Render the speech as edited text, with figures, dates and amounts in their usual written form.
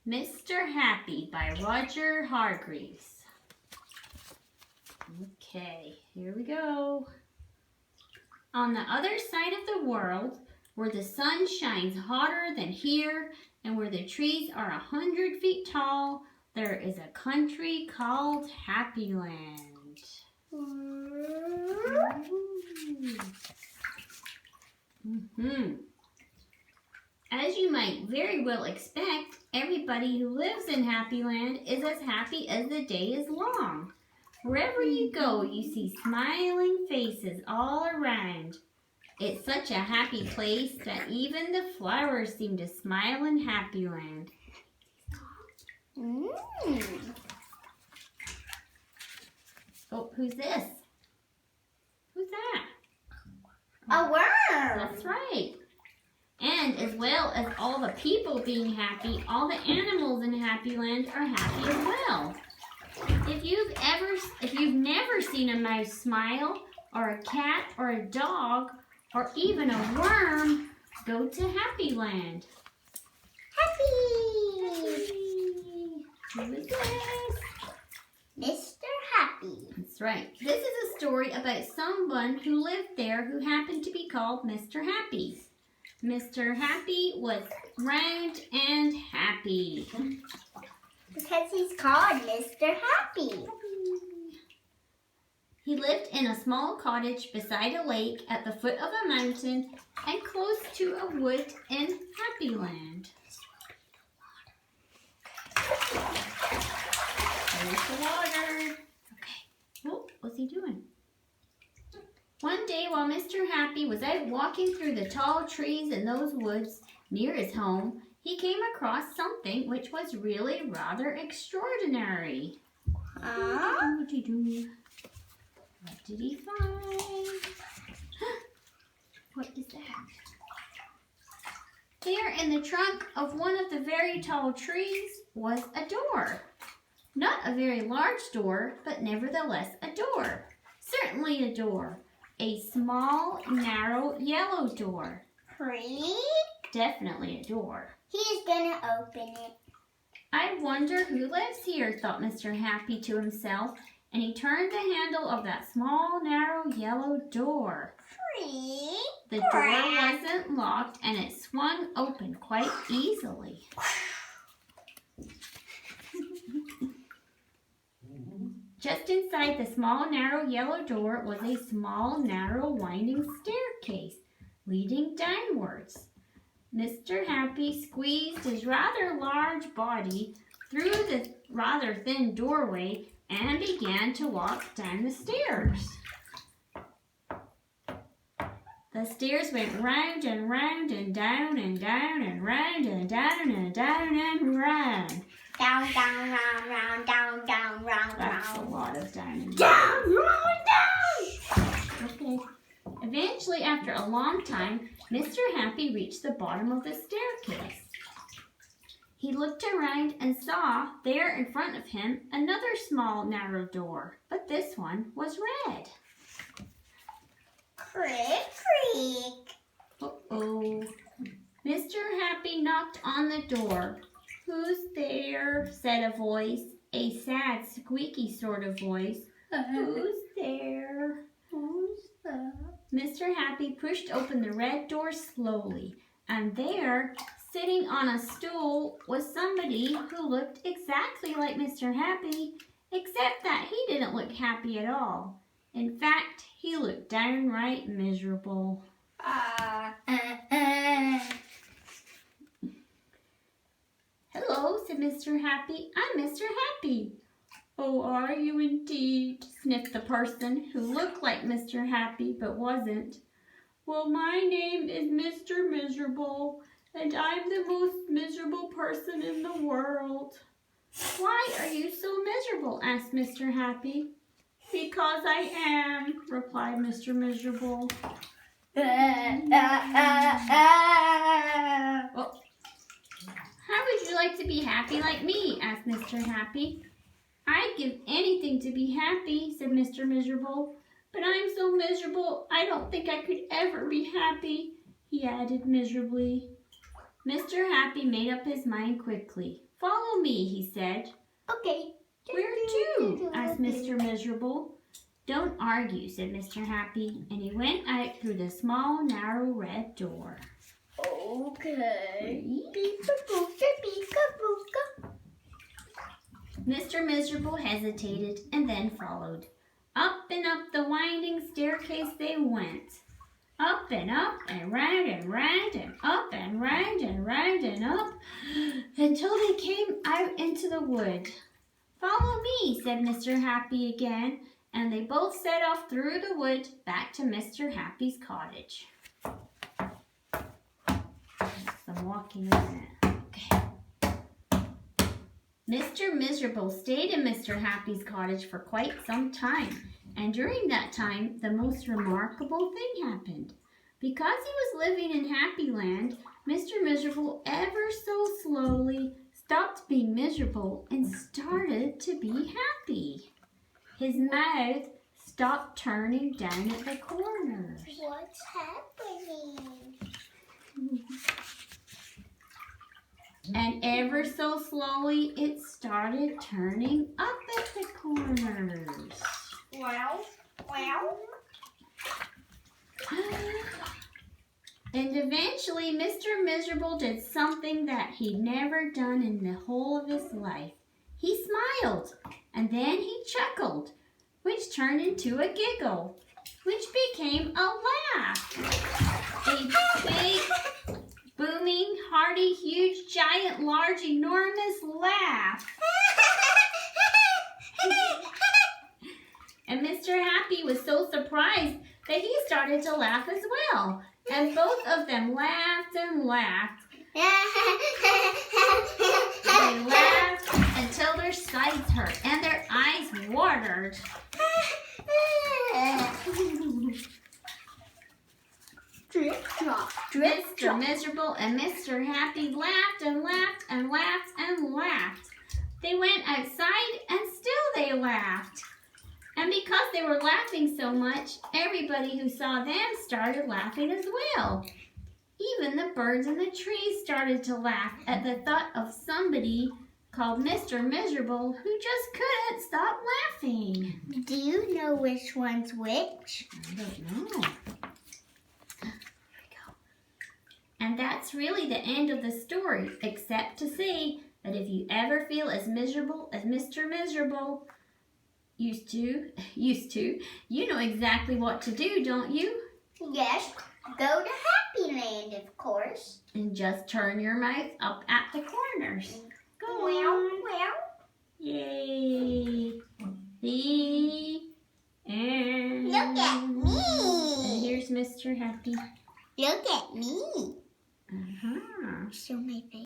Mr. Happy by Roger Hargreaves. Okay, here we go. On the other side of the world, where the sun shines hotter than here and where the trees are 100 feet tall, there is a country called Happy Land. As you might very well expect, everybody who lives in Happy Land is as happy as the day is long. Wherever you go, you see smiling faces all around. It's such a happy place that even the flowers seem to smile in Happy Land. Oh, who's this? Who's that? A worm! That's right. And as well as all the people being happy, all the animals in Happy Land are happy as well. If you've never seen a mouse smile, or a cat, or a dog, or even a worm, go to Happy Land. Happy! Who is this? Mr. Happy. That's right. This is a story about someone who lived there who happened to be called Mr. Happy. Mr. Happy was round and happy. Because he's called Mr. Happy. He lived in a small cottage beside a lake at the foot of a mountain and close to a wood in Happy Land. There's the water. Okay. Oh, what's he doing? One day while Mr. Happy was out walking through the tall trees in those woods near his home, he came across something which was really rather extraordinary. What did he do? What did he find? What is that? There in the trunk of one of the very tall trees was a door. Not a very large door, but nevertheless a door. Certainly a door. A small, narrow, yellow door. Pretty? Definitely a door. He's gonna open it. I wonder who lives here, thought Mr. Happy to himself, and he turned the handle of that small, narrow, yellow door. Pretty? The door wasn't locked, and it swung open quite easily. Just inside the small, narrow, yellow door was a small, narrow, winding staircase leading downwards. Mr. Happy squeezed his rather large body through the rather thin doorway and began to walk down the stairs. The stairs went round and round and down and down and round and down and down and round. Down, down, round, round, down, down, round, That's round. a lot of down and Down, round, down! Okay. Eventually, after a long time, Mr. Happy reached the bottom of the staircase. He looked around and saw, there in front of him, another small, narrow door, but this one was red. Creak, creak. Uh-oh. Mr. Happy knocked on the door. "Who's there?" said a voice, a sad, squeaky sort of voice. "Who's there?" Who's that? Mr. Happy pushed open the red door slowly, and there, sitting on a stool, was somebody who looked exactly like Mr. Happy, except that he didn't look happy at all. In fact, he looked downright miserable. "Hello," said Mr. Happy. "I'm Mr. Happy." "Oh, are you indeed?" sniffed the person who looked like Mr. Happy but wasn't. "Well, my name is Mr. Miserable, and I'm the most miserable person in the world." "Why are you so miserable?" asked Mr. Happy. "Because I am," replied Mr. Miserable. "Well, how would you like to be happy like me?" asked Mr. Happy. "I'd give anything to be happy," said Mr. Miserable. "But I'm so miserable, I don't think I could ever be happy," he added miserably. Mr. Happy made up his mind quickly. "Follow me," he said. Okay. "Where to?" asked Mr. Miserable. "Don't argue," said Mr. Happy, and he went out through the small, narrow red door. Okay. Beep-a-booka, beep-a-booka. Mr. Miserable hesitated and then followed. Up and up the winding staircase they went. Up and round and round and up and round and round and up until they came out into the wood. "Follow me," said Mr. Happy again, and they both set off through the wood back to Mr. Happy's cottage. Some walking around. Okay. Mr. Miserable stayed in Mr. Happy's cottage for quite some time, and during that time, the most remarkable thing happened. Because he was living in Happyland, Mr. Miserable ever so slowly stopped being miserable and started to be happy. His mouth stopped turning down at the corners. What's happening? And ever so slowly, it started turning up at the corners. Wow. And eventually, Mr. Miserable did something that he'd never done in the whole of his life. He smiled, and then he chuckled, which turned into a giggle, which became a laugh. A big, booming, hearty, huge, giant, large, enormous laugh. And Mr. Happy was so surprised that he started to laugh as well. And both of them laughed and laughed. They laughed until their sides hurt and their eyes watered. Drip drop. Mr. Miserable and Mr. Happy laughed and laughed and laughed and laughed. They went outside and still they laughed. And because they were laughing so much, everybody who saw them started laughing as well. Even the birds in the trees started to laugh at the thought of somebody called Mr. Miserable who just couldn't stop laughing. Do you know which one's which? I don't know. There we go. And that's really the end of the story, except to say that if you ever feel as miserable as Mr. Miserable used to, you know exactly what to do, don't you? Yes. Go to Happyland, of course. And just turn your mouth up at the corners. Go Well, on. well. Yay. The end. Look at me. And here's Mr. Happy. Look at me. Uh-huh. Show my face.